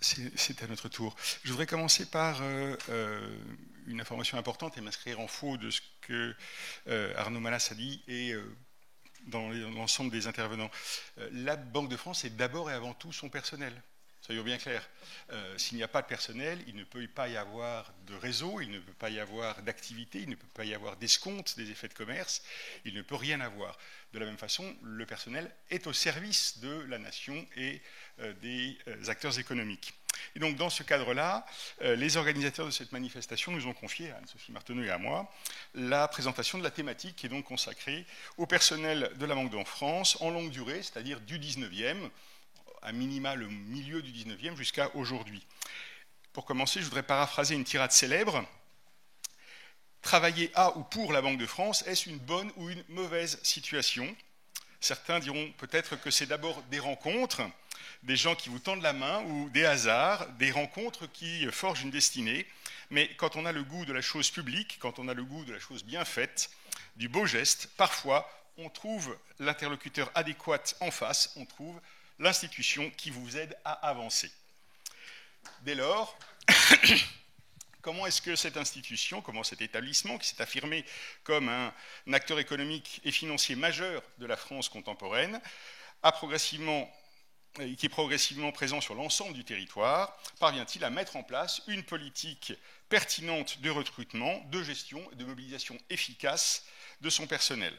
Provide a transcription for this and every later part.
C'est à notre tour. Je voudrais commencer par une information importante et m'inscrire en faux de ce que Arnaud Malas a dit et dans l'ensemble des intervenants. La Banque de France est d'abord et avant tout son personnel. Soyons bien clairs. S'il n'y a pas de personnel, il ne peut pas y avoir de réseau, il ne peut pas y avoir d'activité, il ne peut pas y avoir d'escompte des effets de commerce, il ne peut rien avoir. De la même façon, le personnel est au service de la nation et des acteurs économiques. Et donc, dans ce cadre-là, les organisateurs de cette manifestation nous ont confié, à Anne-Sophie Martenot et à moi, la présentation de la thématique qui est donc consacrée au personnel de la Banque de France en longue durée, c'est-à-dire du 19e, à minima le milieu du 19e jusqu'à aujourd'hui. Pour commencer, je voudrais paraphraser une tirade célèbre. Travailler à ou pour la Banque de France, est-ce une bonne ou une mauvaise situation? Certains diront peut-être que c'est d'abord des rencontres, des gens qui vous tendent la main ou des hasards, des rencontres qui forgent une destinée. Mais quand on a le goût de la chose publique, quand on a le goût de la chose bien faite, du beau geste, parfois on trouve l'interlocuteur adéquat en face, on trouve l'institution qui vous aide à avancer. Dès lors, comment est-ce que cette institution, comment cet établissement qui s'est affirmé comme un acteur économique et financier majeur de la France contemporaine, qui est progressivement présent sur l'ensemble du territoire, parvient-il à mettre en place une politique pertinente de recrutement, de gestion et de mobilisation efficace de son personnel?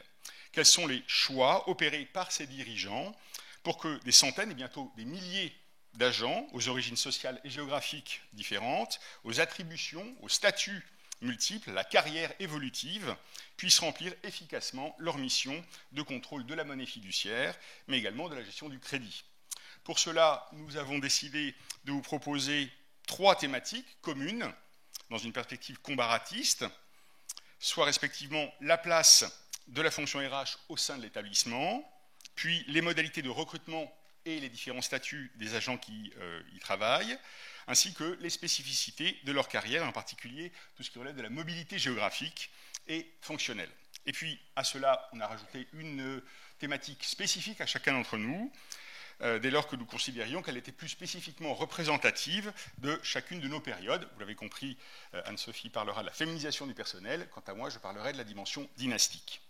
Quels sont les choix opérés par ses dirigeants pour que des centaines et bientôt des milliers d'agents aux origines sociales et géographiques différentes, aux attributions, aux statuts multiples, à la carrière évolutive, puissent remplir efficacement leur mission de contrôle de la monnaie fiduciaire, mais également de la gestion du crédit. Pour cela, nous avons décidé de vous proposer 3 thématiques communes, dans une perspective comparatiste, soit respectivement la place de la fonction RH au sein de l'établissement, puis les modalités de recrutement et les différents statuts des agents qui y travaillent, ainsi que les spécificités de leur carrière, en particulier tout ce qui relève de la mobilité géographique et fonctionnelle. Et puis, à cela, on a rajouté une thématique spécifique à chacun d'entre nous, dès lors que nous considérions qu'elle était plus spécifiquement représentative de chacune de nos périodes. Vous l'avez compris, Anne-Sophie parlera de la féminisation du personnel, quant à moi, je parlerai de la dimension dynastique.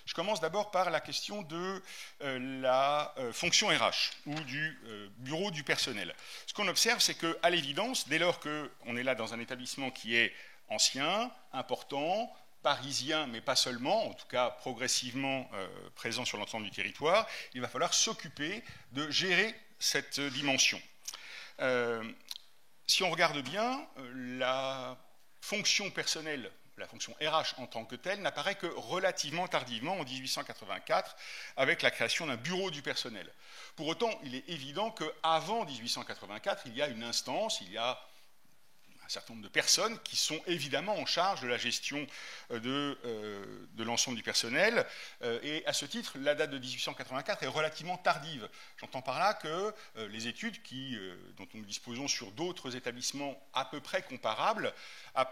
Je commence d'abord par la question de la fonction RH ou du bureau du personnel. Ce qu'on observe, c'est qu'à l'évidence, dès lors qu'on est là dans un établissement qui est ancien, important, parisien, mais pas seulement, en tout cas progressivement présent sur l'ensemble du territoire, il va falloir s'occuper de gérer cette dimension. Si on regarde bien, la fonction personnelle, la fonction RH en tant que telle, n'apparaît que relativement tardivement, en 1884, avec la création d'un bureau du personnel. Pour autant, il est évident qu'avant 1884, il y a une instance, il y a un certain nombre de personnes qui sont évidemment en charge de la gestion de l'ensemble du personnel. Et à ce titre, la date de 1884 est relativement tardive. J'entends par là que les études dont nous disposons sur d'autres établissements à peu près comparables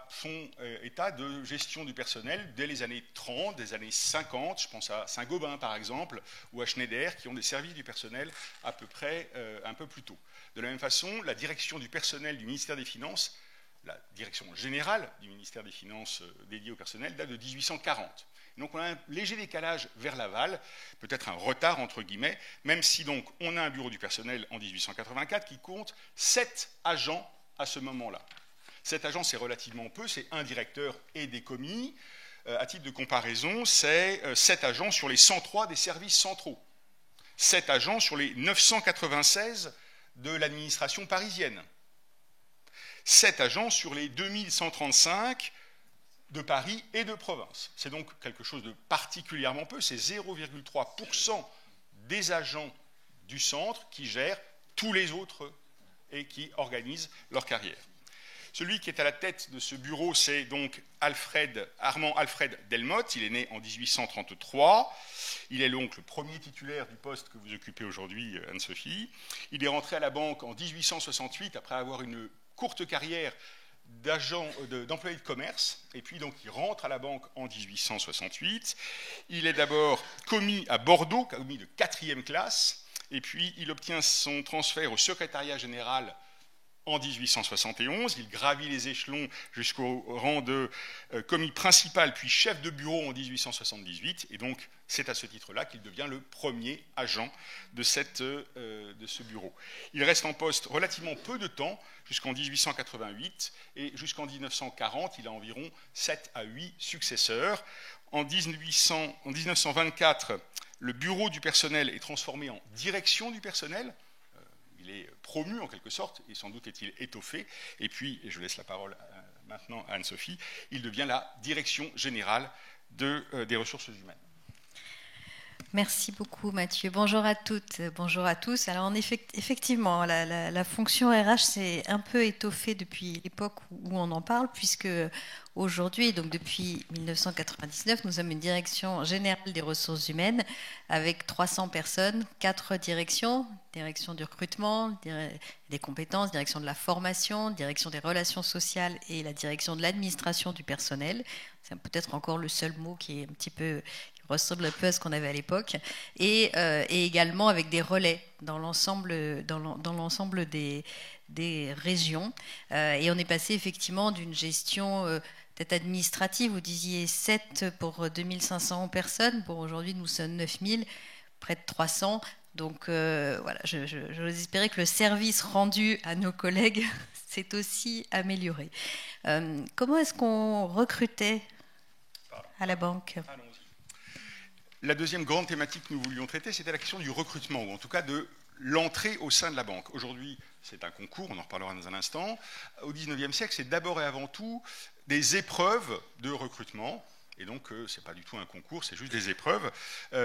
font état de gestion du personnel dès les années 30, des années 50. Je pense à Saint-Gobain, par exemple, ou à Schneider, qui ont des services du personnel à peu près un peu plus tôt. De la même façon, la direction du personnel du ministère des Finances, la direction générale du ministère des Finances dédiée au personnel, date de 1840. Donc on a un léger décalage vers l'aval, peut-être un retard entre guillemets, même si donc on a un bureau du personnel en 1884 qui compte 7 agents à ce moment-là. 7 agents, c'est relativement peu, c'est un directeur et des commis. À titre de comparaison, c'est 7 agents sur les 103 des services centraux, 7 agents sur les 996 de l'administration parisienne, 7 agents sur les 2135 de Paris et de province. C'est donc quelque chose de particulièrement peu, c'est 0,3% des agents du centre qui gèrent tous les autres et qui organisent leur carrière. Celui qui est à la tête de ce bureau, c'est donc Armand Alfred Delmotte. Il est né en 1833. Il est donc le premier titulaire du poste que vous occupez aujourd'hui, Anne-Sophie. Il est rentré à la banque en 1868 après avoir une courte carrière d'employé de commerce, et puis donc il rentre à la banque en 1868. Il est d'abord commis à Bordeaux, commis de 4e classe, et puis il obtient son transfert au secrétariat général En 1871, il gravit les échelons jusqu'au rang de commis principal puis chef de bureau en 1878, et donc c'est à ce titre-là qu'il devient le premier agent de ce bureau. Il reste en poste relativement peu de temps, jusqu'en 1888, et jusqu'en 1940, il a environ 7 à 8 successeurs. En 1924, le bureau du personnel est transformé en direction du personnel. Il est promu en quelque sorte, et sans doute est-il étoffé. Et puis, et je laisse la parole maintenant à Anne-Sophie, il devient la direction générale des ressources humaines. Merci beaucoup Mathieu. Bonjour à toutes, bonjour à tous. Alors effectivement, la fonction RH s'est un peu étoffée depuis l'époque où on en parle, puisque aujourd'hui, donc depuis 1999, nous sommes une direction générale des ressources humaines avec 300 personnes, 4 directions, direction du recrutement, des compétences, direction de la formation, direction des relations sociales et la direction de l'administration du personnel. C'est peut-être encore le seul mot qui est un petit peu ressemble un peu à ce qu'on avait à l'époque, et également avec des relais dans l'ensemble des régions. Et on est passé effectivement d'une gestion peut-être administrative, vous disiez 7 pour 2500 personnes, pour aujourd'hui nous sommes 9000, près de 300. Donc voilà, j'ose espérer que le service rendu à nos collègues s'est aussi amélioré. Comment est-ce qu'on recrutait à la banque ? La deuxième grande thématique que nous voulions traiter, c'était la question du recrutement, ou en tout cas de l'entrée au sein de la banque. Aujourd'hui, c'est un concours, on en reparlera dans un instant. Au XIXe siècle, c'est d'abord et avant tout des épreuves de recrutement. Et donc, ce n'est pas du tout un concours, c'est juste des épreuves.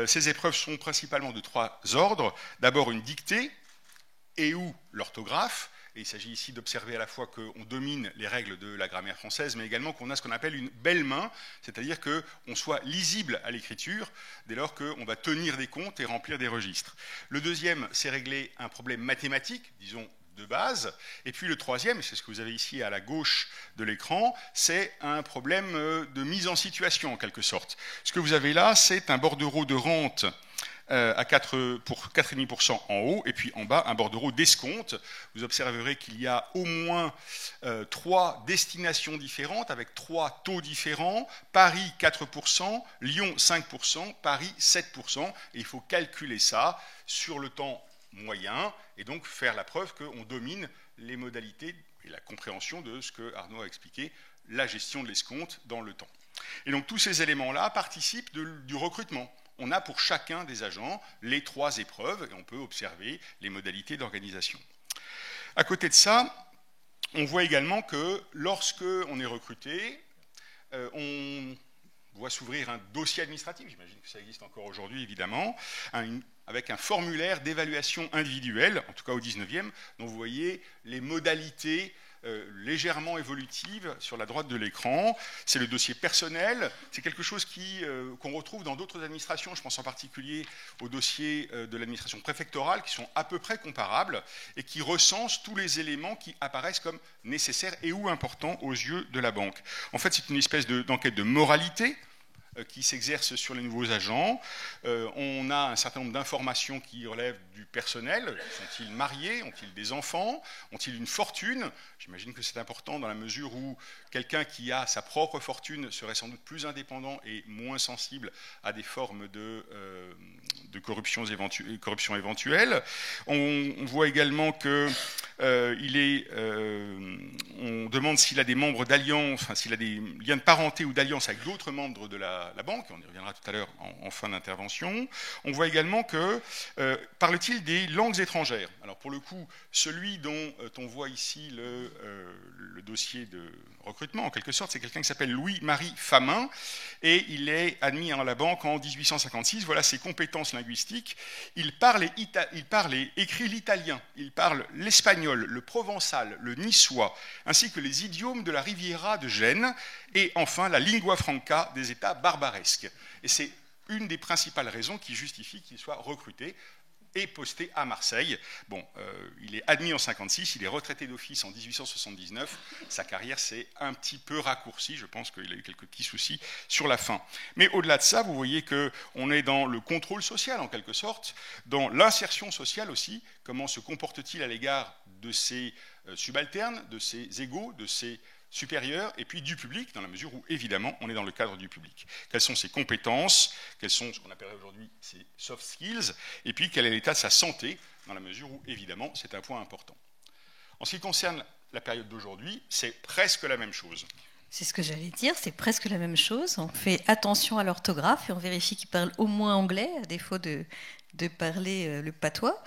Ces épreuves sont principalement de 3 ordres. D'abord, une dictée et ou l'orthographe. Et il s'agit ici d'observer à la fois qu'on domine les règles de la grammaire française, mais également qu'on a ce qu'on appelle une belle main, c'est-à-dire qu'on soit lisible à l'écriture, dès lors qu'on va tenir des comptes et remplir des registres. Le deuxième, c'est régler un problème mathématique, disons, de base. Et puis le troisième, et c'est ce que vous avez ici à la gauche de l'écran, c'est un problème de mise en situation, en quelque sorte. Ce que vous avez là, c'est un bordereau de rente pour 4,5% en haut, et puis en bas, un bordereau d'escompte. Vous observerez qu'il y a au moins 3 destinations différentes, avec 3 taux différents. Paris, 4%, Lyon, 5%, Paris, 7%. Et il faut calculer ça sur le temps moyen, et donc faire la preuve qu'on domine les modalités et la compréhension de ce que Arnaud a expliqué, la gestion de l'escompte dans le temps. Et donc tous ces éléments-là participent du recrutement. On a pour chacun des agents les 3 épreuves et on peut observer les modalités d'organisation. À côté de ça, on voit également que lorsque on est recruté, on voit s'ouvrir un dossier administratif, j'imagine que ça existe encore aujourd'hui évidemment, avec un formulaire d'évaluation individuelle, en tout cas au 19e, dont vous voyez les modalités légèrement évolutive sur la droite de l'écran. C'est le dossier personnel. C'est quelque chose qu'on retrouve dans d'autres administrations. Je pense en particulier au dossier de l'administration préfectorale, qui sont à peu près comparables et qui recensent tous les éléments qui apparaissent comme nécessaires et ou importants aux yeux de la banque. En fait, c'est une espèce d'enquête de moralité qui s'exerce sur les nouveaux agents. On a un certain nombre d'informations qui relèvent du personnel. Sont-ils mariés? Ont-ils des enfants? Ont-ils une fortune? J'imagine que c'est important dans la mesure où quelqu'un qui a sa propre fortune serait sans doute plus indépendant et moins sensible à des formes de corruption éventuelle. On voit également que on demande s'il a des membres d'alliance, enfin, s'il a des liens de parenté ou d'alliance avec d'autres membres de la banque. On y reviendra tout à l'heure en fin d'intervention. On voit également que parle-t-il des langues étrangères. Alors pour le coup, celui dont on voit ici le dossier de recrutement, en quelque sorte, c'est quelqu'un qui s'appelle Louis-Marie Famin, et il est admis à la banque en 1856. Voilà ses compétences linguistiques. Il parle et écrit l'italien, il parle l'espagnol, le provençal, le niçois, ainsi que les idiomes de la Riviera de Gênes, et enfin la lingua franca des États barbaresques. Et c'est une des principales raisons qui justifie qu'il soit recruté. est posté à Marseille. Bon, il est admis en 56, il est retraité d'office en 1879. Sa carrière s'est un petit peu raccourcie, je pense qu'il a eu quelques petits soucis sur la fin. Mais au-delà de ça, vous voyez qu'on est dans le contrôle social en quelque sorte, dans l'insertion sociale aussi. Comment se comporte-t-il à l'égard de ses subalternes, de ses égaux, de ses supérieurs, et puis du public, dans la mesure où, évidemment, on est dans le cadre du public. Quelles sont ses compétences, quelles sont ce qu'on appellerait aujourd'hui ses soft skills, et puis quel est l'état de sa santé, dans la mesure où, évidemment, c'est un point important. En ce qui concerne la période d'aujourd'hui, c'est presque la même chose. C'est ce que j'allais dire, c'est presque la même chose. On fait attention à l'orthographe et on vérifie qu'il parle au moins anglais, à défaut de parler le patois.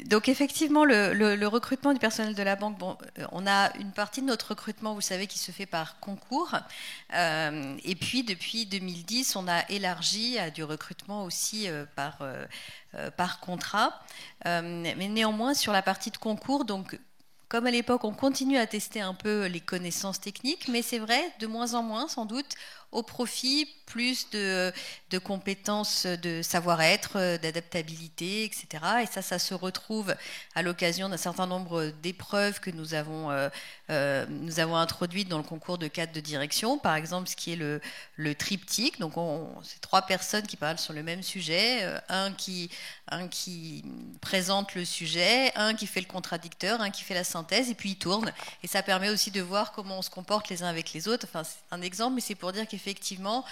Donc effectivement, le recrutement du personnel de la banque, bon, on a une partie de notre recrutement, vous savez, qui se fait par concours. Et puis depuis 2010, on a élargi à du recrutement aussi par contrat. Mais néanmoins, sur la partie de concours, donc comme à l'époque, on continue à tester un peu les connaissances techniques, mais c'est vrai, de moins en moins, sans doute, au profit plus de compétences de savoir-être, d'adaptabilité, etc. Et ça se retrouve à l'occasion d'un certain nombre d'épreuves que nous avons introduites dans le concours de cadre de direction. Par exemple, ce qui est le triptyque. Donc, c'est 3 personnes qui parlent sur le même sujet. Un qui présente le sujet, un qui fait le contradicteur, un qui fait la synthèse, et puis il tourne. Et ça permet aussi de voir comment on se comporte les uns avec les autres. Enfin, c'est un exemple, mais c'est pour dire qu'effectivement,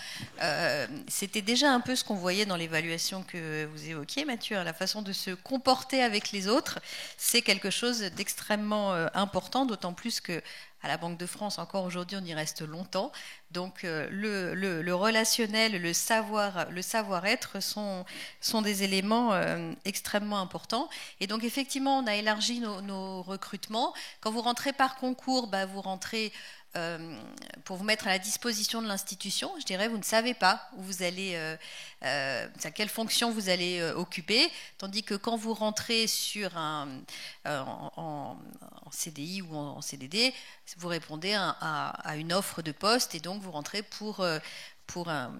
c'était déjà un peu ce qu'on voyait dans l'évaluation que vous évoquiez, Mathieu. La façon de se comporter avec les autres, c'est quelque chose d'extrêmement important, d'autant plus que à la Banque de France, encore aujourd'hui, on y reste longtemps. Donc, le relationnel, le savoir-être sont des éléments extrêmement importants. Et donc, effectivement, on a élargi nos recrutements. Quand vous rentrez par concours, vous rentrez pour vous mettre à la disposition de l'institution. Je dirais, vous ne savez pas où vous allez, à quelle fonction vous allez occuper, tandis que quand vous rentrez sur en CDI ou en CDD, vous répondez à une offre de poste et donc vous rentrez pour un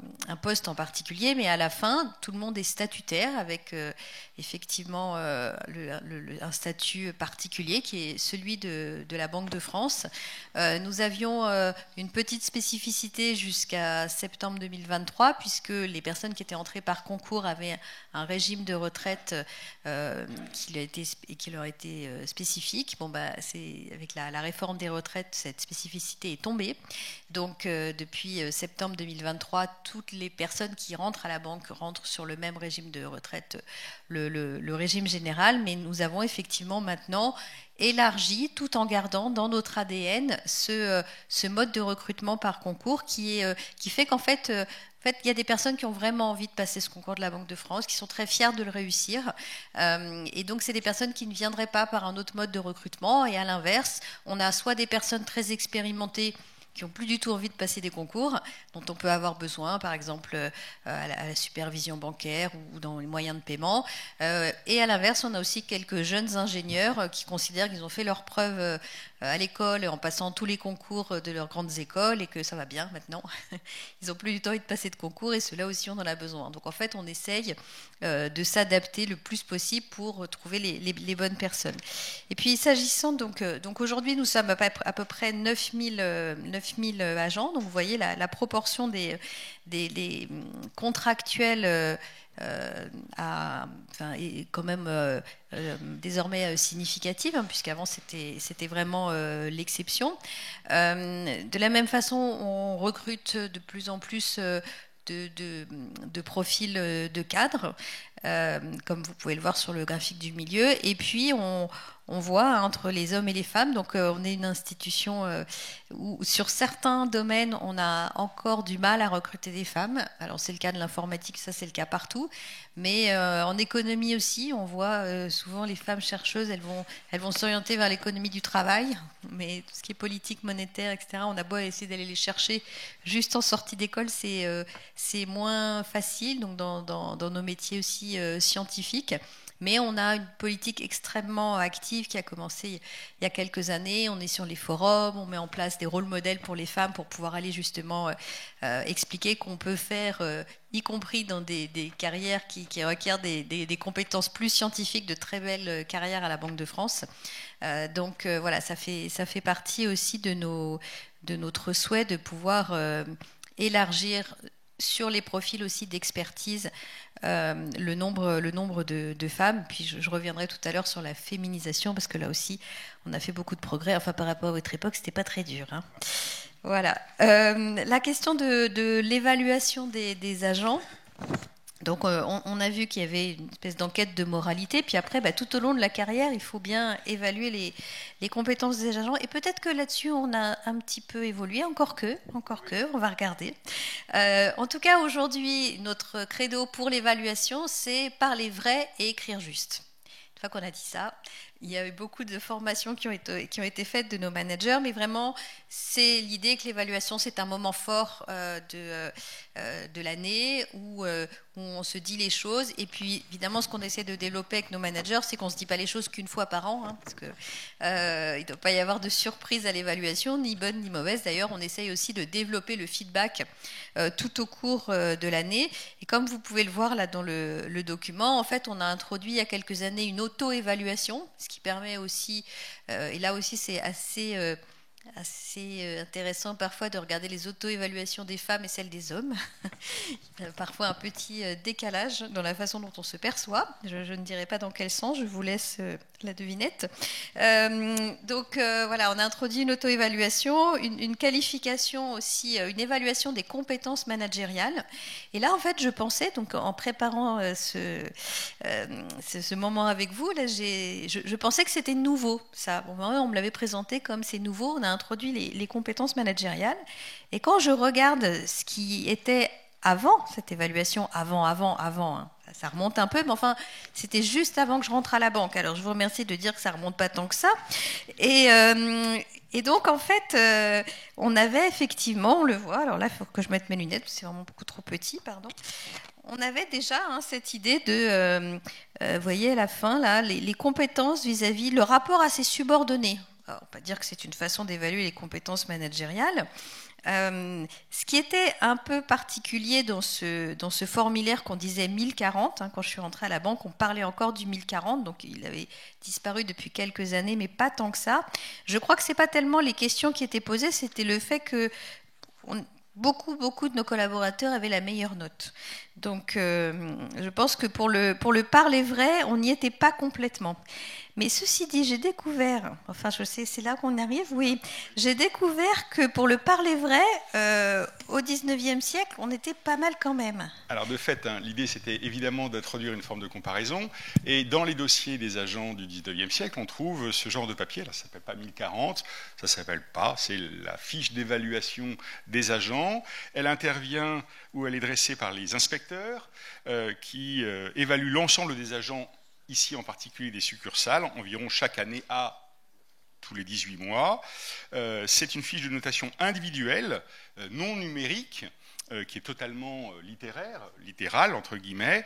poste en particulier, mais à la fin, tout le monde est statutaire avec effectivement un statut particulier qui est celui de la Banque de France. Nous avions une petite spécificité jusqu'à septembre 2023, puisque les personnes qui étaient entrées par concours avaient un régime de retraite qui leur était spécifique. C'est avec la réforme des retraites, cette spécificité est tombée. Donc, depuis septembre 2023, toutes les personnes qui rentrent à la banque rentrent sur le même régime de retraite, le régime général, mais nous avons effectivement maintenant élargi, tout en gardant dans notre ADN ce mode de recrutement par concours qui fait qu'en fait, il y a des personnes qui ont vraiment envie de passer ce concours de la Banque de France, qui sont très fiers de le réussir. Et donc, c'est des personnes qui ne viendraient pas par un autre mode de recrutement. Et à l'inverse, on a soit des personnes très expérimentées qui n'ont plus du tout envie de passer des concours, dont on peut avoir besoin, par exemple, à la supervision bancaire ou dans les moyens de paiement. Et à l'inverse, on a aussi quelques jeunes ingénieurs qui considèrent qu'ils ont fait leurs preuves à l'école en passant tous les concours de leurs grandes écoles et que ça va bien maintenant. Ils n'ont plus du tout envie de passer de concours et ceux-là aussi on en a besoin. Donc en fait, on essaye de s'adapter le plus possible pour trouver les bonnes personnes. Et puis s'agissant, donc aujourd'hui, nous sommes à peu près 9000 agents. Donc vous voyez la proportion des contractuels est quand même désormais significative, puisqu'avant c'était vraiment l'exception. De la même façon, on recrute de plus en plus de profils de cadres, comme vous pouvez le voir sur le graphique du milieu. Et puis, on voit entre les hommes et les femmes, donc on est une institution où sur certains domaines, on a encore du mal à recruter des femmes. Alors, c'est le cas de l'informatique, ça c'est le cas partout. Mais en économie aussi, on voit souvent les femmes chercheuses, elles vont s'orienter vers l'économie du travail. Mais tout ce qui est politique, monétaire, etc., on a beau essayer d'aller les chercher juste en sortie d'école, c'est moins facile, donc dans nos métiers aussi scientifiques. Mais on a une politique extrêmement active qui a commencé il y a quelques années. On est sur les forums, on met en place des rôles modèles pour les femmes pour pouvoir aller justement expliquer qu'on peut faire, y compris dans des carrières qui requièrent des compétences plus scientifiques, de très belles carrières à la Banque de France. Donc voilà, ça fait partie aussi de notre souhait de pouvoir élargir sur les profils aussi d'expertise le nombre de femmes. Puis je reviendrai tout à l'heure sur la féminisation, parce que là aussi on a fait beaucoup de progrès. Enfin, par rapport à votre époque, c'était pas très dur, hein. Voilà. La question de l'évaluation des agents. Donc on a vu qu'il y avait une espèce d'enquête de moralité, puis après, tout au long de la carrière, il faut bien évaluer les compétences des agents, et peut-être que là-dessus, on a un petit peu évolué, encore que, on va regarder. En tout cas, aujourd'hui, notre credo pour l'évaluation, c'est parler vrai et écrire juste. Une fois qu'on a dit ça, il y a eu beaucoup de formations qui ont été faites de nos managers, mais vraiment, c'est l'idée que l'évaluation, c'est un moment fort de l'année où on se dit les choses. Et puis, évidemment, ce qu'on essaie de développer avec nos managers, c'est qu'on ne se dit pas les choses qu'une fois par an, hein, parce qu'il ne doit pas y avoir de surprise à l'évaluation, ni bonne ni mauvaise. D'ailleurs, on essaye aussi de développer le feedback tout au cours de l'année. Et comme vous pouvez le voir là dans le document, en fait, on a introduit il y a quelques années une auto-évaluation, ce qui permet aussi, et là aussi c'est assez intéressant parfois de regarder les auto-évaluations des femmes et celles des hommes. Il y a parfois un petit décalage dans la façon dont on se perçoit. Je ne dirai pas dans quel sens, je vous laisse la devinette. Donc voilà, on a introduit une auto-évaluation, une qualification aussi, une évaluation des compétences managériales. Et là, en fait, je pensais, donc en préparant ce moment avec vous, là, je pensais que c'était nouveau, ça. Bon, on me l'avait présenté comme c'est nouveau, on a introduit les compétences managériales. Et quand je regarde ce qui était avant cette évaluation, avant, hein, ça remonte un peu, mais enfin, c'était juste avant que je rentre à la banque. Alors, je vous remercie de dire que ça remonte pas tant que ça. Et donc, en fait, on avait effectivement, on le voit, alors là, il faut que je mette mes lunettes, parce que c'est vraiment beaucoup trop petit, pardon. On avait déjà cette idée de, vous voyez à la fin, là, les compétences vis-à-vis, le rapport à ses subordonnés. Alors, on ne va pas dire que c'est une façon d'évaluer les compétences managériales. Ce qui était un peu particulier dans ce formulaire qu'on disait 1040, hein, quand je suis rentrée à la banque, on parlait encore du 1040, donc il avait disparu depuis quelques années, mais pas tant que ça. Je crois que ce n'est pas tellement les questions qui étaient posées, c'était le fait que beaucoup de nos collaborateurs avaient la meilleure note. Donc je pense que pour le parler vrai, on n'y était pas complètement. Mais ceci dit, j'ai découvert, enfin je sais, c'est là qu'on arrive, oui, j'ai découvert que pour le parler vrai, au 19e siècle, on était pas mal quand même. Alors de fait, hein, l'idée c'était évidemment d'introduire une forme de comparaison, et dans les dossiers des agents du 19e siècle, on trouve ce genre de papier, là ça ne s'appelle pas 1040, ça ne s'appelle pas, c'est la fiche d'évaluation des agents, elle intervient ou elle est dressée par les inspecteurs qui évaluent l'ensemble des agents, ici en particulier des succursales, environ chaque année à tous les 18 mois. C'est une fiche de notation individuelle, non numérique, qui est totalement littérale, entre guillemets.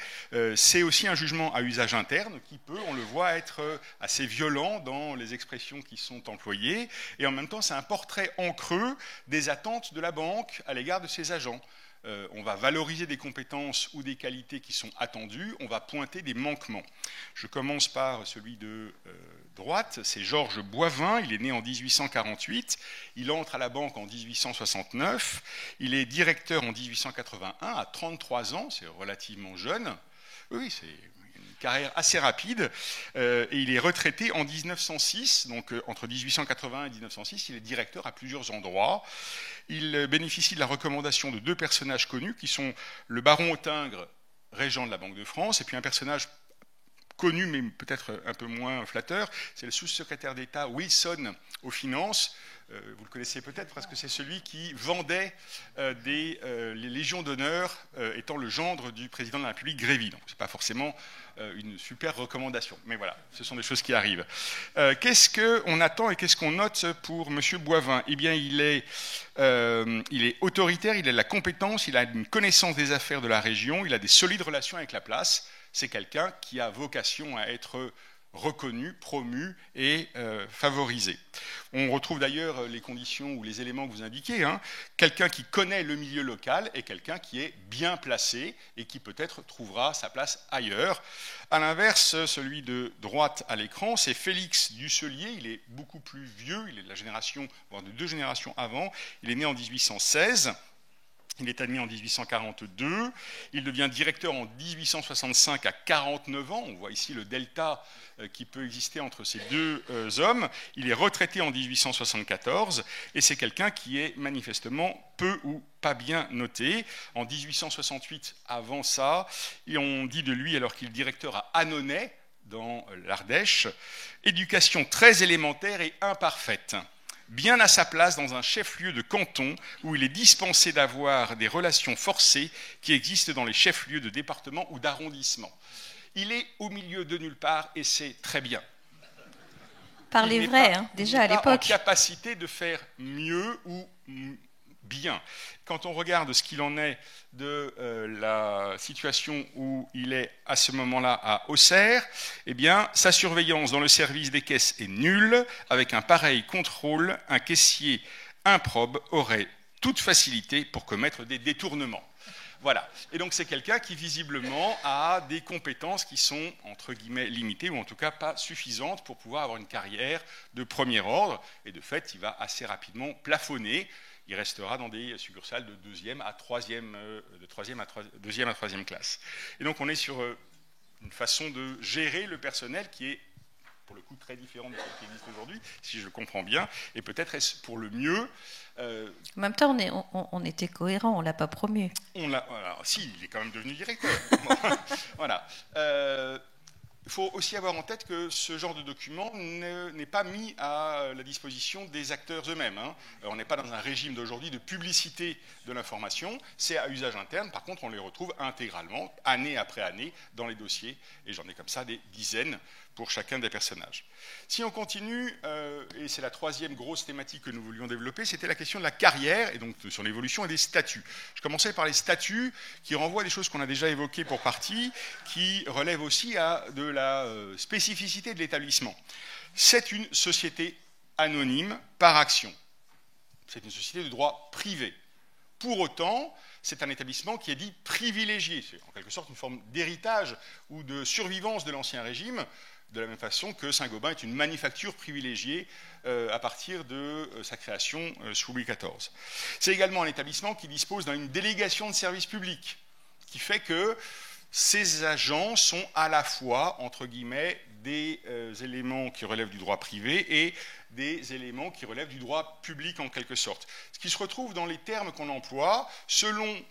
C'est aussi un jugement à usage interne qui peut, on le voit, être assez violent dans les expressions qui sont employées. Et en même temps, c'est un portrait en creux des attentes de la banque à l'égard de ses agents. On va valoriser des compétences ou des qualités qui sont attendues, on va pointer des manquements. Je commence par celui de droite, c'est Georges Boivin, il est né en 1848, il entre à la banque en 1869, il est directeur en 1881, à 33 ans, c'est relativement jeune, oui, c'est une carrière assez rapide, et il est retraité en 1906, donc entre 1880 et 1906, il est directeur à plusieurs endroits. Il bénéficie de la recommandation de deux personnages connus, qui sont le baron Autingre, régent de la Banque de France, et puis un personnage connu, mais peut-être un peu moins flatteur, c'est le sous-secrétaire d'État Wilson aux Finances. Vous le connaissez peut-être parce que c'est celui qui vendait les légions d'honneur, étant le gendre du président de la République Grévy. Donc ce n'est pas forcément une super recommandation, mais voilà, ce sont des choses qui arrivent. Qu'est-ce qu'on attend et qu'est-ce qu'on note pour M. Boivin ? Eh bien, il est autoritaire, il a de la compétence, il a une connaissance des affaires de la région, il a des solides relations avec la place. c'est quelqu'un qui a vocation à être reconnu, promu et favorisé. On retrouve d'ailleurs les conditions ou les éléments que vous indiquez, hein. Quelqu'un qui connaît le milieu local et quelqu'un qui est bien placé et qui peut-être trouvera sa place ailleurs. À l'inverse, celui de droite à l'écran, c'est Félix Dusselier. Il est beaucoup plus vieux, il est de la génération, voire de 2 générations avant. Il est né en 1816. Il est admis en 1842, il devient directeur en 1865 à 49 ans, on voit ici le delta qui peut exister entre ces deux hommes. Il est retraité en 1874 et c'est quelqu'un qui est manifestement peu ou pas bien noté. En 1868, avant ça, et on dit de lui, alors qu'il est directeur à Annonay, dans l'Ardèche, éducation très élémentaire et imparfaite. Bien à sa place dans un chef-lieu de canton où il est dispensé d'avoir des relations forcées qui existent dans les chefs-lieux de département ou d'arrondissement. Il est au milieu de nulle part et c'est très bien. Parlez vrai, hein, déjà à l'époque. Il n'est pas en capacité de faire mieux ou bien. Quand on regarde ce qu'il en est de la situation où il est à ce moment-là à Auxerre, eh bien, sa surveillance dans le service des caisses est nulle. Avec un pareil contrôle, un caissier improbe aurait toute facilité pour commettre des détournements. Voilà. Et donc c'est quelqu'un qui visiblement a des compétences qui sont entre guillemets limitées ou en tout cas pas suffisantes pour pouvoir avoir une carrière de premier ordre. Et de fait, il va assez rapidement plafonner. Il restera dans des succursales de deuxième à troisième classe. Et donc on est sur une façon de gérer le personnel qui est pour le coup très différente de ce qui existe aujourd'hui, si je le comprends bien, et peut-être est-ce pour le mieux. En même temps, on était cohérent, on ne l'a pas promu. Si, il est quand même devenu directeur. Voilà. Il faut aussi avoir en tête que ce genre de document n'est pas mis à la disposition des acteurs eux-mêmes. Hein. On n'est pas dans un régime d'aujourd'hui de publicité de l'information, c'est à usage interne. Par contre, on les retrouve intégralement, année après année, dans les dossiers. Et j'en ai comme ça des dizaines pour chacun des personnages. Si on continue, et c'est la troisième grosse thématique que nous voulions développer, c'était la question de la carrière, et donc sur l'évolution et des statuts. Je commençais par les statuts qui renvoient à des choses qu'on a déjà évoquées pour partie, qui relèvent aussi de la spécificité de l'établissement. C'est une société anonyme par action. C'est une société de droit privé. Pour autant, c'est un établissement qui est dit privilégié. C'est en quelque sorte une forme d'héritage ou de survivance de l'Ancien Régime, de la même façon que Saint-Gobain est une manufacture privilégiée à partir de sa création sous Louis XIV. C'est également un établissement qui dispose d'une délégation de service public, qui fait que ces agents sont à la fois, entre guillemets, des éléments qui relèvent du droit privé et des éléments qui relèvent du droit public en quelque sorte. Ce qui se retrouve dans les termes qu'on emploie, selon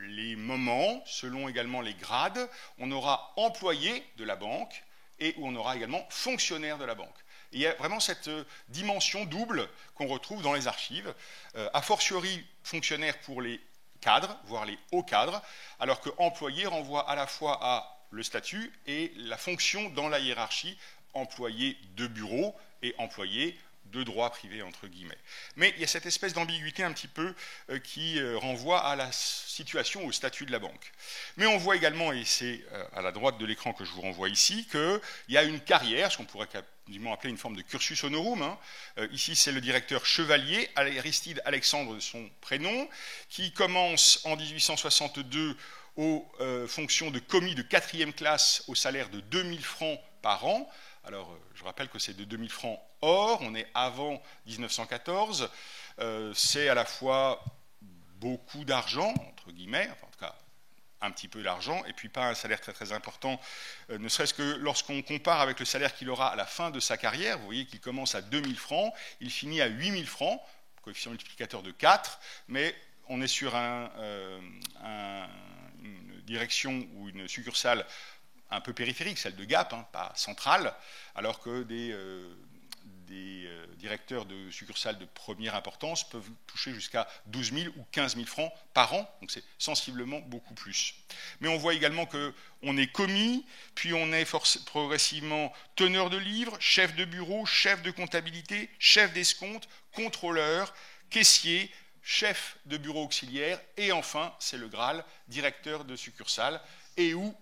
les moments, selon également les grades, on aura employé de la banque et où on aura également fonctionnaire de la banque. Et il y a vraiment cette dimension double qu'on retrouve dans les archives, a fortiori fonctionnaire pour les cadres, voire les hauts cadres, alors que employé renvoie à la fois à le statut et la fonction dans la hiérarchie, employé de bureau et employé de droit privé, entre guillemets. Mais il y a cette espèce d'ambiguïté un petit peu qui renvoie à la situation, au statut de la banque. Mais on voit également, et c'est à la droite de l'écran que je vous renvoie ici, qu'il y a une carrière, ce qu'on pourrait quasiment appeler une forme de cursus honorum. Hein. Ici, c'est le directeur Chevalier, Aristide Alexandre de son prénom, qui commence en 1862 aux fonctions de commis de 4e classe au salaire de 2000 francs par an. Alors, je rappelle que c'est de 2000 francs or, on est avant 1914, c'est à la fois beaucoup d'argent, entre guillemets, enfin en tout cas un petit peu d'argent, et puis pas un salaire très très important, ne serait-ce que lorsqu'on compare avec le salaire qu'il aura à la fin de sa carrière, vous voyez qu'il commence à 2000 francs, il finit à 8000 francs, coefficient multiplicateur de 4, mais on est sur une direction ou une succursale un peu périphérique, celle de Gap, hein, pas centrale, alors que des directeurs de succursales de première importance peuvent toucher jusqu'à 12 000 ou 15 000 francs par an, donc c'est sensiblement beaucoup plus. Mais on voit également qu'on est commis, puis on est progressivement teneur de livres, chef de bureau, chef de comptabilité, chef d'escompte, contrôleur, caissier, chef de bureau auxiliaire, et enfin, c'est le Graal, directeur de succursale, et où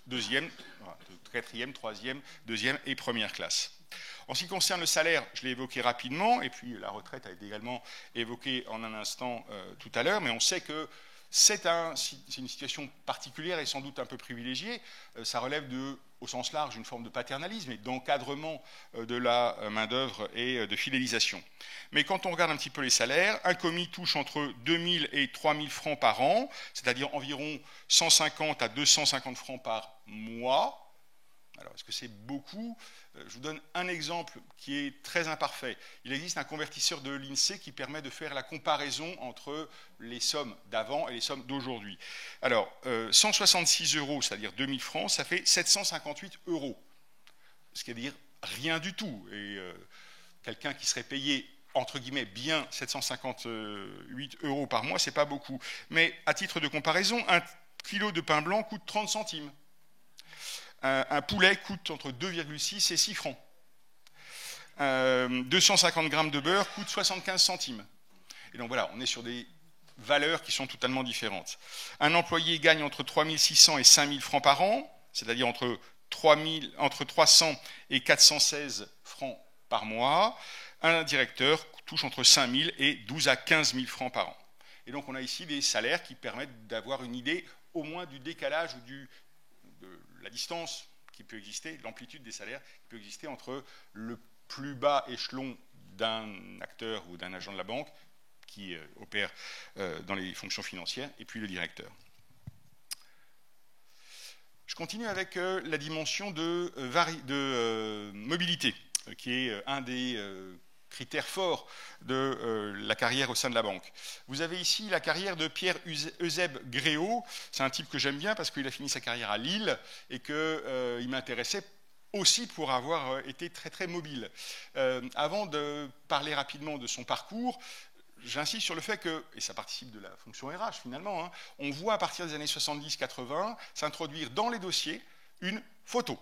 deuxième, quatrième, troisième, deuxième et première classe. En ce qui concerne le salaire, je l'ai évoqué rapidement, et puis la retraite a été également évoquée en un instant tout à l'heure, mais on sait que c'est une situation particulière et sans doute un peu privilégiée. Ça relève au sens large, une forme de paternalisme et d'encadrement de la main-d'œuvre et de fidélisation. Mais quand on regarde un petit peu les salaires, un commis touche entre 2 000 et 3 000 francs par an, c'est-à-dire environ 150 à 250 francs par mois. Alors, est-ce que c'est beaucoup ? Je vous donne un exemple qui est très imparfait. Il existe un convertisseur de l'INSEE qui permet de faire la comparaison entre les sommes d'avant et les sommes d'aujourd'hui. Alors, 166 €, c'est-à-dire 2000 francs, ça fait 758 €. Ce qui veut dire rien du tout. Et quelqu'un qui serait payé, entre guillemets, bien 758 € par mois, c'est pas beaucoup. Mais à titre de comparaison, un kilo de pain blanc coûte 30 centimes. Un poulet coûte entre 2,6 et 6 francs. 250 grammes de beurre coûte 75 centimes. Et donc voilà, on est sur des valeurs qui sont totalement différentes. Un employé gagne entre 3 600 et 5 000 francs par an, c'est-à-dire entre 300 et 416 francs par mois. Un directeur touche entre 5 000 et 12 à 15 000 francs par an. Et donc on a ici des salaires qui permettent d'avoir une idée au moins du décalage ou de la distance qui peut exister, l'amplitude des salaires qui peut exister entre le plus bas échelon d'un acteur ou d'un agent de la banque qui opère dans les fonctions financières et puis le directeur. Je continue avec la dimension de mobilité, qui est un des critères forts de la carrière au sein de la banque. Vous avez ici la carrière de Pierre-Eusèbe Gréau. C'est un type que j'aime bien parce qu'il a fini sa carrière à Lille et qu'il m'intéressait aussi pour avoir été très très mobile. Avant de parler rapidement de son parcours, j'insiste sur le fait que, et ça participe de la fonction RH finalement, hein, on voit à partir des années 70-80 s'introduire dans les dossiers une photo.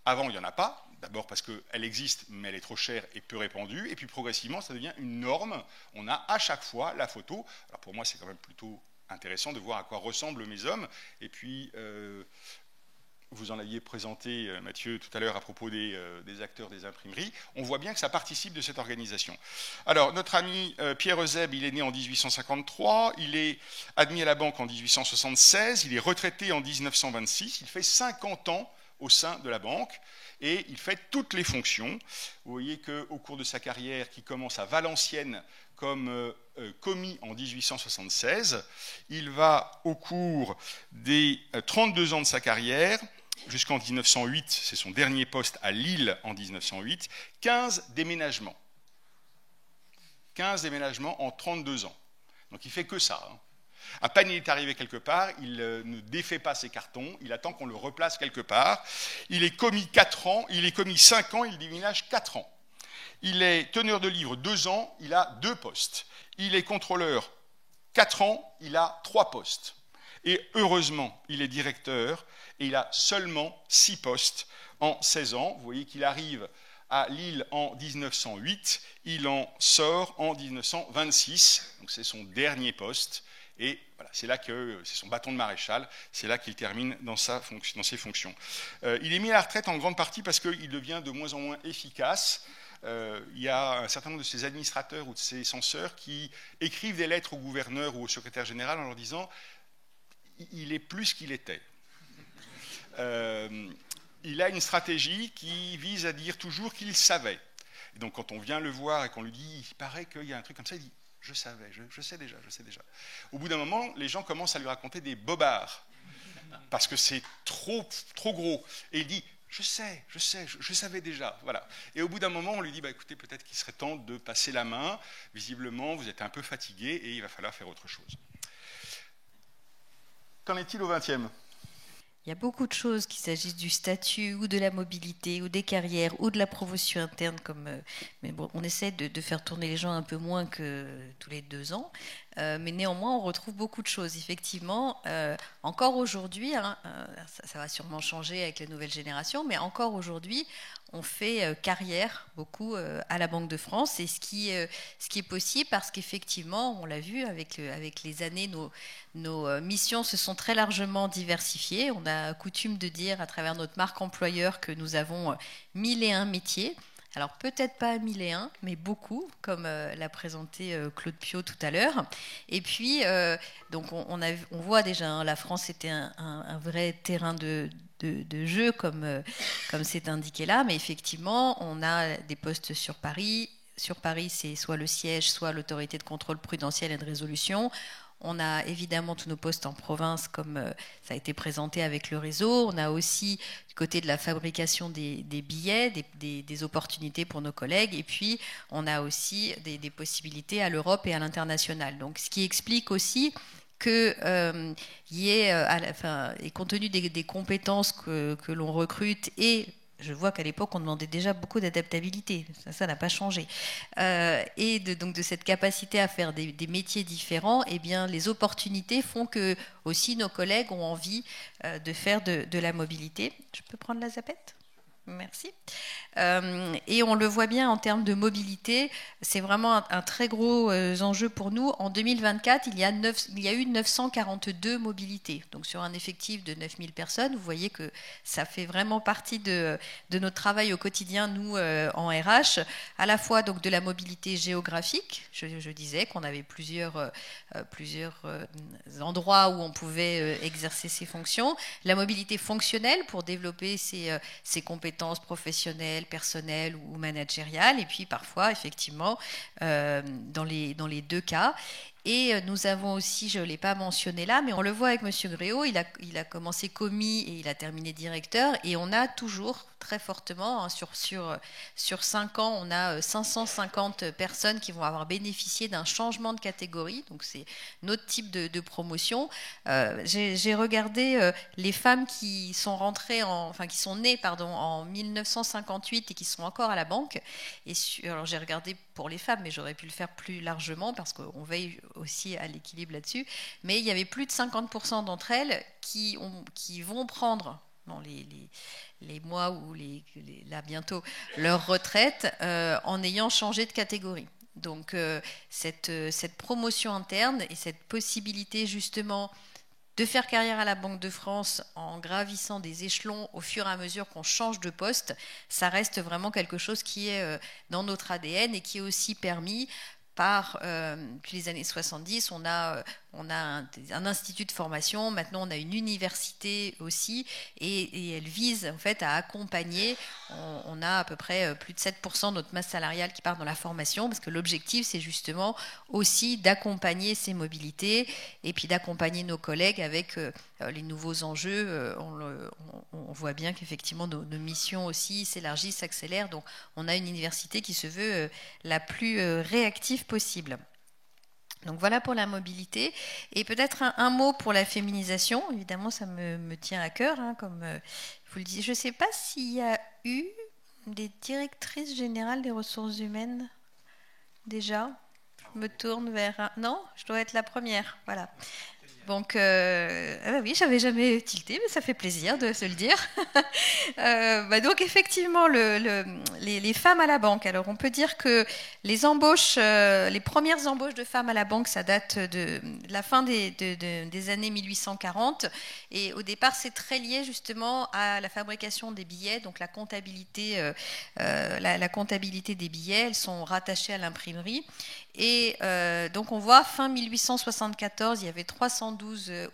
Avant, il n'y en a pas, d'abord parce qu'elle existe, mais elle est trop chère et peu répandue, et puis progressivement, ça devient une norme. On a à chaque fois la photo. Alors pour moi, c'est quand même plutôt intéressant de voir à quoi ressemblent mes hommes, et puis vous en aviez présenté, Mathieu, tout à l'heure à propos des acteurs des imprimeries. On voit bien que ça participe de cette organisation. Alors, notre ami Pierre Eusèbe, il est né en 1853, il est admis à la banque en 1876, il est retraité en 1926, il fait 50 ans au sein de la banque, et il fait toutes les fonctions. Vous voyez qu'au cours de sa carrière, qui commence à Valenciennes comme commis en 1876, il va, au cours des 32 ans de sa carrière, jusqu'en 1908, c'est son dernier poste à Lille en 1908, 15 déménagements. 15 déménagements en 32 ans. Donc il ne fait que ça. Hein. À peine il est arrivé quelque part, il ne défait pas ses cartons, il attend qu'on le replace quelque part. Il est commis 4 ans, il est commis 5 ans, il déménage 4 ans. Il est teneur de livre 2 ans, il a 2 postes. Il est contrôleur 4 ans, il a 3 postes. Et heureusement, il est directeur et il a seulement 6 postes en 16 ans. Vous voyez qu'il arrive à Lille en 1908, il en sort en 1926, donc c'est son dernier poste. Et voilà, c'est là que c'est son bâton de maréchal, c'est là qu'il termine dans ses fonctions. Il est mis à la retraite en grande partie parce qu'il devient de moins en moins efficace. Il y a un certain nombre de ses administrateurs ou de ses censeurs qui écrivent des lettres au gouverneur ou au secrétaire général en leur disant « il est plus qu'il était ». Il a une stratégie qui vise à dire toujours qu'il savait. Et donc quand on vient le voir et qu'on lui dit « il paraît qu'il y a un truc comme ça », il dit « je savais, je sais déjà, je sais déjà ». Au bout d'un moment, les gens commencent à lui raconter des bobards, parce que c'est trop gros. Et il dit « je savais déjà ». Voilà. Et au bout d'un moment, on lui dit bah, « écoutez, peut-être qu'il serait temps de passer la main. Visiblement, vous êtes un peu fatigué et il va falloir faire autre chose ». Qu'en est-il au XXe ? Il y a beaucoup de choses, qu'il s'agisse du statut ou de la mobilité ou des carrières ou de la promotion interne, mais bon, on essaie de faire tourner les gens un peu moins que tous les 2 ans. mais néanmoins on retrouve beaucoup de choses. Effectivement, encore aujourd'hui, hein, ça va sûrement changer avec les nouvelles générations, mais encore aujourd'hui, on fait carrière beaucoup à la Banque de France, et ce qui est possible parce qu'effectivement, on l'a vu avec les années, nos missions se sont très largement diversifiées. On a coutume de dire à travers notre marque employeur que nous avons 1001 métiers. Alors peut-être pas 1001, mais beaucoup, comme l'a présenté Claude Piot tout à l'heure. Et puis, donc on voit déjà, hein, la France était un vrai terrain de jeu, comme c'est indiqué là, mais effectivement, on a des postes sur Paris. Sur Paris, c'est soit le siège, soit l'autorité de contrôle prudentiel et de résolution. On a évidemment tous nos postes en province, comme ça a été présenté avec le réseau. On a aussi, du côté de la fabrication des billets, des opportunités pour nos collègues. Et puis, on a aussi des possibilités à l'Europe et à l'international. Donc, ce qui explique aussi que et compte tenu des compétences que l'on recrute, et je vois qu'à l'époque, on demandait déjà beaucoup d'adaptabilité. Ça n'a pas changé. Et donc de cette capacité à faire des métiers différents, eh bien, les opportunités font que aussi nos collègues ont envie de faire de la mobilité. Je peux prendre la zapette ? Merci. Et on le voit bien en termes de mobilité, c'est vraiment un très gros enjeu pour nous. En 2024, il y a eu 942 mobilités. Donc sur un effectif de 9000 personnes, vous voyez que ça fait vraiment partie de notre travail au quotidien, nous, en RH, à la fois donc de la mobilité géographique. Je disais qu'on avait plusieurs endroits où on pouvait exercer ses fonctions. La mobilité fonctionnelle pour développer ses compétences professionnelles, personnelles ou managériales, et puis parfois, effectivement, dans les deux cas. Et nous avons aussi, je ne l'ai pas mentionné là, mais on le voit avec M. Gréau, il a commencé commis et il a terminé directeur, et on a toujours très fortement, hein, sur 5 ans, on a 550 personnes qui vont avoir bénéficié d'un changement de catégorie, donc c'est notre type de promotion. J'ai regardé les femmes qui sont qui sont nées en 1958 et qui sont encore à la banque. Alors j'ai regardé pour les femmes, mais j'aurais pu le faire plus largement parce qu'on veille aussi à l'équilibre là-dessus. Mais il y avait plus de 50% d'entre elles qui vont prendre dans les mois ou là bientôt leur retraite en ayant changé de catégorie. Donc cette promotion interne et cette possibilité justement de faire carrière à la Banque de France en gravissant des échelons au fur et à mesure qu'on change de poste, ça reste vraiment quelque chose qui est dans notre ADN et qui est aussi permis par, depuis les années 70, on a un institut de formation, maintenant on a une université aussi, et elle vise en fait à accompagner, on a à peu près plus de 7% de notre masse salariale qui part dans la formation, parce que l'objectif c'est justement aussi d'accompagner ces mobilités, et puis d'accompagner nos collègues avec les nouveaux enjeux. On voit bien qu'effectivement nos missions aussi s'élargissent, s'accélèrent, donc on a une université qui se veut la plus réactive possible. Donc voilà pour la mobilité. Et peut-être un mot pour la féminisation. Évidemment, ça me tient à cœur, hein, comme je vous le dis. Je ne sais pas s'il y a eu des directrices générales des ressources humaines déjà. Je me tourne vers... Non, je dois être la première. Voilà. Donc, oui, j'avais jamais tilté, mais ça fait plaisir de se le dire. Donc, effectivement, les femmes à la banque. Alors, on peut dire que les embauches, les premières embauches de femmes à la banque, ça date de la fin des années 1840. Et au départ, c'est très lié justement à la fabrication des billets, donc la comptabilité, la comptabilité des billets. Elles sont rattachées à l'imprimerie. Et donc on voit fin 1874, il y avait 312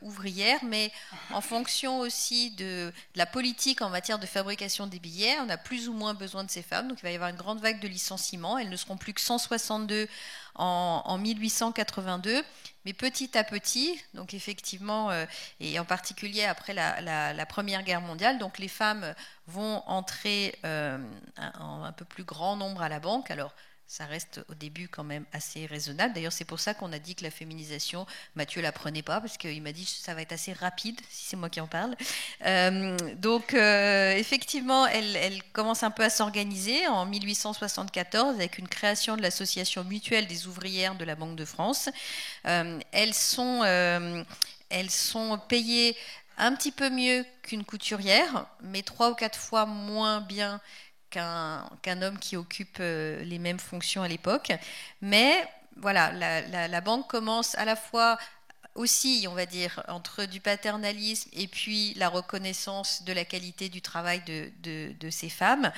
ouvrières, mais en fonction aussi de la politique en matière de fabrication des billets, on a plus ou moins besoin de ces femmes. Donc il va y avoir une grande vague de licenciements. Elles ne seront plus que 162 en 1882. Mais petit à petit, donc effectivement, et en particulier après la Première Guerre mondiale, donc les femmes vont entrer en un peu plus grand nombre à la banque. Alors ça reste au début quand même assez raisonnable. D'ailleurs, c'est pour ça qu'on a dit que la féminisation, Mathieu la prenait pas, parce qu'il m'a dit que ça va être assez rapide, si c'est moi qui en parle. Donc, effectivement, elle commence un peu à s'organiser en 1874 avec une création de l'association mutuelle des ouvrières de la Banque de France. Elles sont payées un petit peu mieux qu'une couturière, mais 3 ou 4 fois moins bien qu'un homme qui occupe les mêmes fonctions à l'époque. Mais voilà, la banque commence à la fois aussi, on va dire, entre du paternalisme et puis la reconnaissance de la qualité du travail de ces femmes,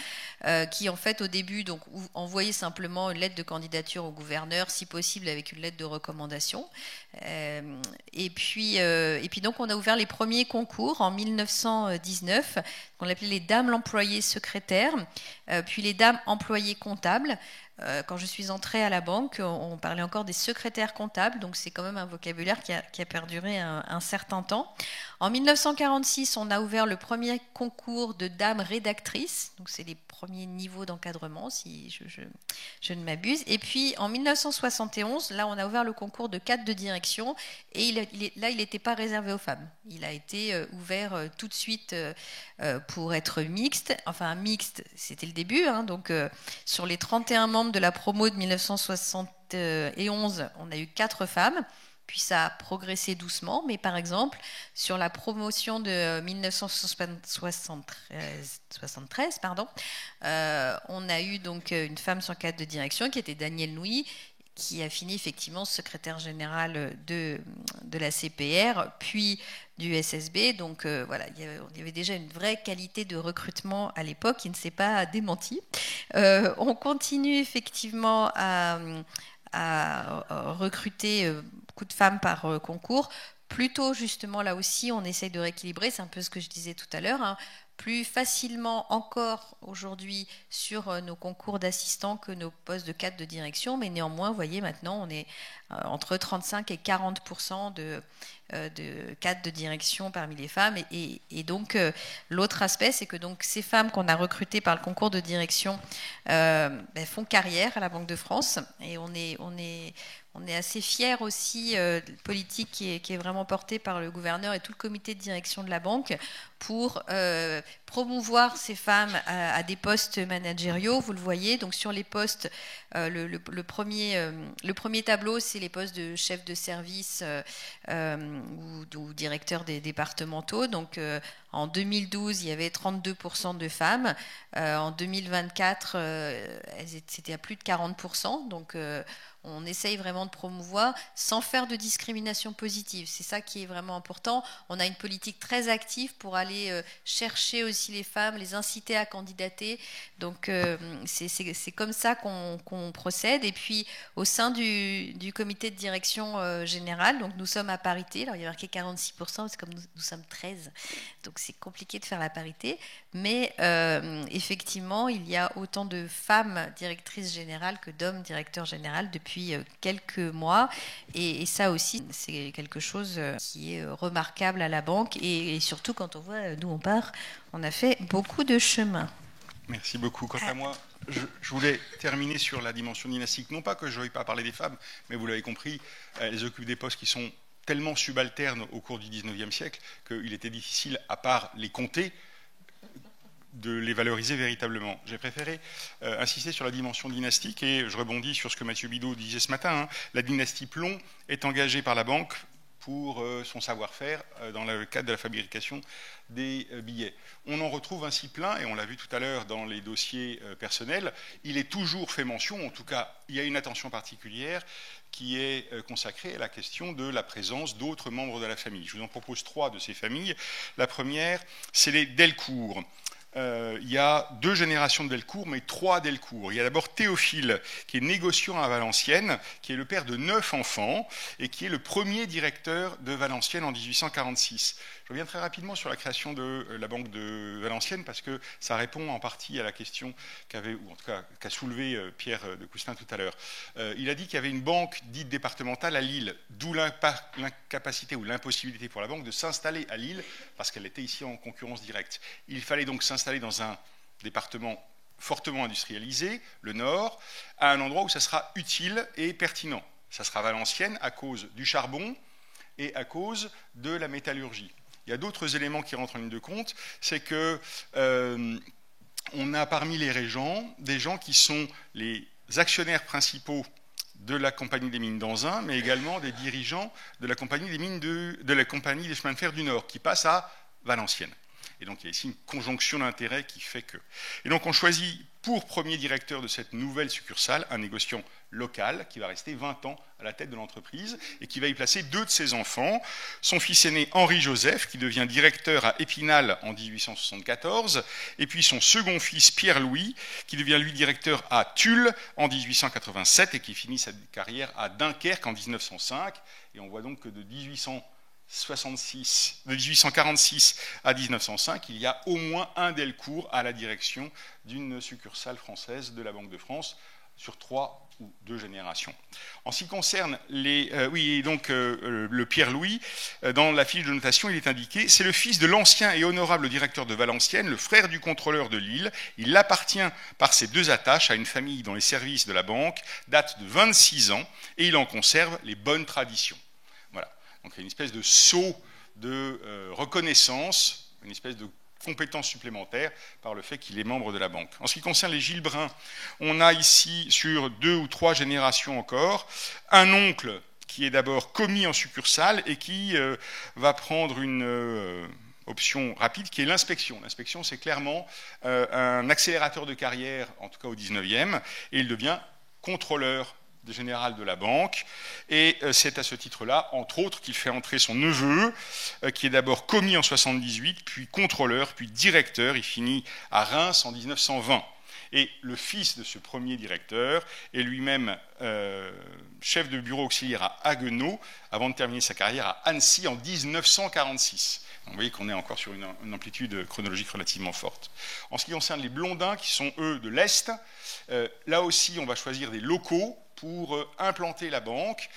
qui en fait au début donc envoyaient simplement une lettre de candidature au gouverneur, si possible avec une lettre de recommandation. Et puis donc on a ouvert les premiers concours en 1919, qu'on appelait les dames employées secrétaires, puis les dames employées comptables. Quand je suis entrée à la banque, on parlait encore des secrétaires comptables, donc c'est quand même un vocabulaire qui a perduré un certain temps. En 1946, on a ouvert le premier concours de dames rédactrices, donc c'est les premiers niveaux d'encadrement, si je ne m'abuse. Et puis en 1971, là, on a ouvert le concours de cadre de direction, et il n'était pas réservé aux femmes. Il a été ouvert tout de suite pour être mixte. Enfin, mixte, c'était le début, hein, donc sur les 31 membres de la promo de 1971, on a eu 4 femmes. Puis ça a progressé doucement, mais par exemple, sur la promotion de 1973, on a eu donc une femme sur cadre de direction qui était Danielle Nouy, qui a fini effectivement secrétaire générale de la CPR, puis du SSB. Donc voilà, il y avait déjà une vraie qualité de recrutement à l'époque qui ne s'est pas démentie. On continue effectivement à recruter beaucoup de femmes par concours. Plutôt, justement, là aussi, on essaye de rééquilibrer. C'est un peu ce que je disais tout à l'heure, hein. Plus facilement encore aujourd'hui sur nos concours d'assistants que nos postes de cadre de direction. Mais néanmoins, vous voyez, maintenant, on est entre 35 et 40% de cadres de direction parmi les femmes. Et donc, l'autre aspect, c'est que donc, ces femmes qu'on a recrutées par le concours de direction font carrière à la Banque de France. Et on est assez fiers aussi de la politique qui est vraiment portée par le gouverneur et tout le comité de direction de la banque pour promouvoir ces femmes à des postes managériaux. Vous le voyez, donc sur les postes, le premier tableau, c'est les postes de chef de service ou directeur des départementaux. Donc en 2012, il y avait 32% de femmes. En 2024, c'était à plus de 40%. Donc on essaye vraiment de promouvoir sans faire de discrimination positive. C'est ça qui est vraiment important. On a une politique très active pour aller chercher aussi les femmes, les inciter à candidater. Donc c'est comme ça qu'on procède. Et puis au sein du comité de direction générale, donc nous sommes à parité. Alors il y a marqué 46%, c'est comme nous sommes 13. Donc c'est compliqué de faire la parité. Mais effectivement, il y a autant de femmes directrices générales que d'hommes directeurs généraux depuis quelques mois. Et ça aussi, c'est quelque chose qui est remarquable à la banque. Et surtout, quand on voit d'où on part, on a fait beaucoup de chemin. Merci beaucoup. Quant à moi, je voulais terminer sur la dimension dynastique. Non pas que je ne veuille pas parler des femmes, mais vous l'avez compris, elles occupent des postes qui sont tellement subalternes au cours du 19e siècle qu'il était difficile, à part les compter, de les valoriser véritablement. J'ai préféré insister sur la dimension dynastique et je rebondis sur ce que Mathieu Bidot disait ce matin. La dynastie Plon est engagée par la banque pour son savoir-faire dans le cadre de la fabrication des billets. On en retrouve ainsi plein, et on l'a vu tout à l'heure dans les dossiers personnels. Il est toujours fait mention, en tout cas, il y a une attention particulière qui est consacrée à la question de la présence d'autres membres de la famille. Je vous en propose 3 de ces familles. La première, c'est les Delcourt. Il y a 2 générations de Delcourt, mais 3 Delcourt. Il y a d'abord Théophile, qui est négociant à Valenciennes, qui est le père de 9 enfants, et qui est le premier directeur de Valenciennes en 1846. Je reviens très rapidement sur la création de la Banque de Valenciennes, parce que ça répond en partie à la question qu'a soulevée Pierre de Coustin tout à l'heure. Il a dit qu'il y avait une banque dite départementale à Lille, d'où l'incapacité ou l'impossibilité pour la banque de s'installer à Lille, parce qu'elle était ici en concurrence directe. Il fallait donc s'installer dans un département fortement industrialisé, le nord, à un endroit où ça sera utile et pertinent. Ça sera Valenciennes à cause du charbon et à cause de la métallurgie. Il y a d'autres éléments qui rentrent en ligne de compte, c'est que on a parmi les régents des gens qui sont les actionnaires principaux de la compagnie des mines d'Anzin, mais également des dirigeants de la compagnie des mines de la compagnie des chemins de fer du Nord, qui passent à Valenciennes. Et donc il y a ici une conjonction d'intérêts qui fait que. Et donc on choisit pour premier directeur de cette nouvelle succursale un négociant local qui va rester 20 ans à la tête de l'entreprise et qui va y placer 2 de ses enfants. Son fils aîné Henri-Joseph, qui devient directeur à Épinal en 1874, et puis son second fils Pierre-Louis, qui devient lui directeur à Tulle en 1887 et qui finit sa carrière à Dunkerque en 1905. Et on voit donc que de 1846 à 1905, il y a au moins un Delcourt à la direction d'une succursale française de la Banque de France sur 3 ou 2 générations. En ce qui concerne le Pierre-Louis, dans la fiche de notation, il est indiqué « C'est le fils de l'ancien et honorable directeur de Valenciennes, le frère du contrôleur de Lille. Il appartient par ses 2 attaches à une famille dont les services de la banque datent de 26 ans et il en conserve les bonnes traditions. » Voilà. Donc il y a une espèce de saut de reconnaissance, une espèce de compétence supplémentaire par le fait qu'il est membre de la banque. En ce qui concerne les Gilbrun, on a ici, sur 2 ou 3 générations encore, un oncle qui est d'abord commis en succursale et qui va prendre une option rapide qui est l'inspection. L'inspection, c'est clairement un accélérateur de carrière, en tout cas au 19e, et il devient contrôleur général de la banque, et c'est à ce titre-là, entre autres, qu'il fait entrer son neveu, qui est d'abord commis en 78, puis contrôleur, puis directeur. Il finit à Reims en 1920. Et le fils de ce premier directeur est lui-même chef de bureau auxiliaire à Haguenau, avant de terminer sa carrière à Annecy en 1946. Donc vous voyez qu'on est encore sur une amplitude chronologique relativement forte. En ce qui concerne les Blondins, qui sont eux de l'Est, là aussi on va choisir des locaux pour implanter la banque.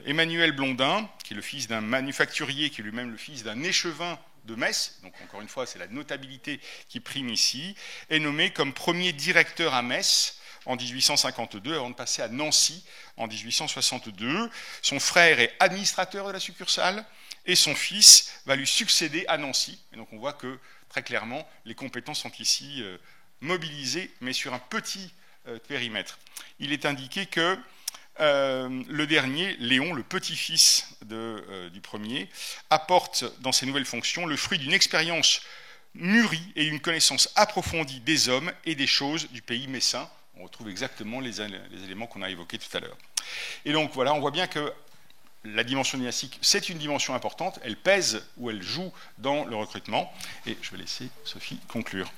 Emmanuel Blondin, qui est le fils d'un manufacturier, qui est lui-même le fils d'un échevin de Metz, donc encore une fois c'est la notabilité qui prime ici, est nommé comme premier directeur à Metz en 1852, avant de passer à Nancy en 1862. Son frère est administrateur de la succursale, et son fils va lui succéder à Nancy. Et donc on voit que, très clairement, les compétences sont ici mobilisées, mais sur un petit périmètre. Il est indiqué que le dernier, Léon, le petit-fils du premier, apporte dans ses nouvelles fonctions le fruit d'une expérience mûrie et d'une connaissance approfondie des hommes et des choses du pays messin. On retrouve exactement les éléments qu'on a évoqués tout à l'heure. Et donc voilà, on voit bien que la dimension dynastique, c'est une dimension importante, elle pèse ou elle joue dans le recrutement. Et je vais laisser Sophie conclure.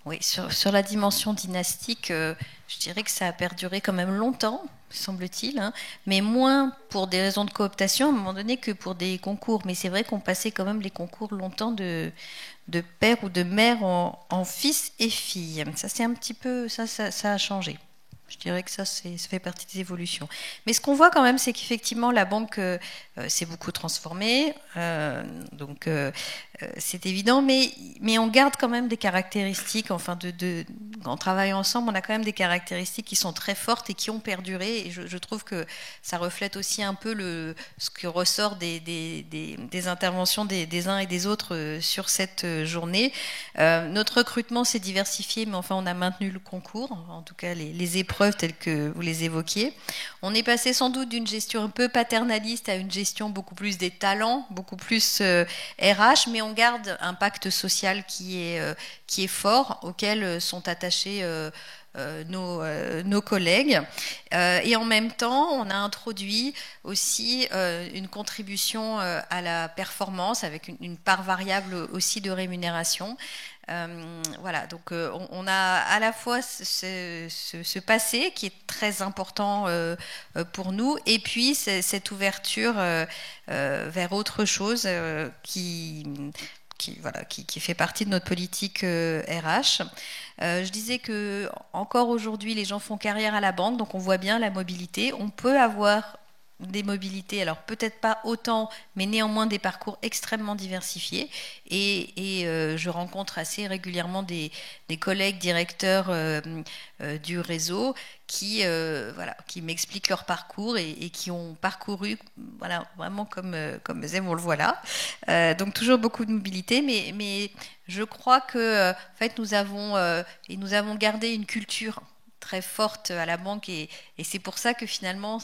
Oui, sur la dimension dynastique, je dirais que ça a perduré quand même longtemps, semble-t-il, hein, mais moins pour des raisons de cooptation à un moment donné que pour des concours. Mais c'est vrai qu'on passait quand même les concours longtemps de père ou de mère en fils et fille. Ça, c'est un petit peu, ça a changé. Je dirais que ça fait partie des évolutions. Mais ce qu'on voit quand même, c'est qu'effectivement, la banque s'est beaucoup transformée. Donc, c'est évident. Mais on garde quand même des caractéristiques. Enfin, en travaillant ensemble, on a quand même des caractéristiques qui sont très fortes et qui ont perduré. Et je trouve que ça reflète aussi un peu ce qui ressort des interventions des uns et des autres sur cette journée. Notre recrutement s'est diversifié, mais enfin, on a maintenu le concours. En tout cas, les épreuves telles que vous les évoquiez. On est passé sans doute d'une gestion un peu paternaliste à une gestion beaucoup plus des talents, beaucoup plus RH, mais on garde un pacte social qui est fort, auquel sont attachés nos collègues. Et en même temps, on a introduit aussi une contribution à la performance avec une part variable aussi de rémunération. Voilà, donc on a à la fois ce passé qui est très important pour nous, et puis cette ouverture vers autre chose qui fait partie de notre politique RH. Je disais que encore aujourd'hui, les gens font carrière à la banque, donc on voit bien la mobilité. On peut avoir des mobilités, alors peut-être pas autant, mais néanmoins des parcours extrêmement diversifiés. Et je rencontre assez régulièrement des collègues directeurs du réseau qui m'expliquent leur parcours et qui ont parcouru vraiment comme Zem, on le voit là. Donc toujours beaucoup de mobilité, mais je crois que en fait nous avons gardé une culture très forte à la banque et c'est pour ça que finalement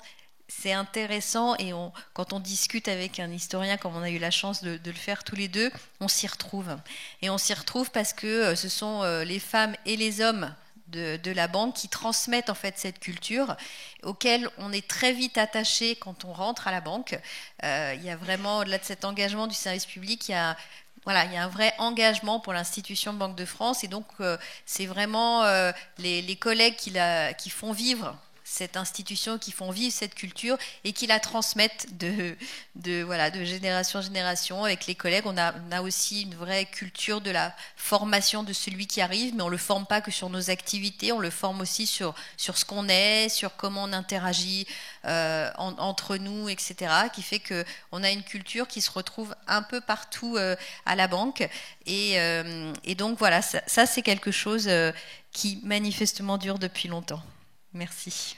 c'est intéressant et quand on discute avec un historien comme on a eu la chance de le faire tous les deux, on s'y retrouve. Et on s'y retrouve parce que ce sont les femmes et les hommes de la banque qui transmettent en fait cette culture auquel on est très vite attaché quand on rentre à la banque. Il y a vraiment, au-delà de cet engagement du service public, il y a un vrai engagement pour l'institution Banque de France et donc c'est vraiment les collègues qui font vivre cette institution, qui font vivre cette culture et qui la transmettent de génération en génération avec les collègues. On a aussi une vraie culture de la formation de celui qui arrive, mais on ne le forme pas que sur nos activités, on le forme aussi sur ce qu'on est, sur comment on interagit entre nous, etc., qui fait qu'on a une culture qui se retrouve un peu partout à la banque. Et donc voilà, ça c'est quelque chose qui manifestement dure depuis longtemps. Merci.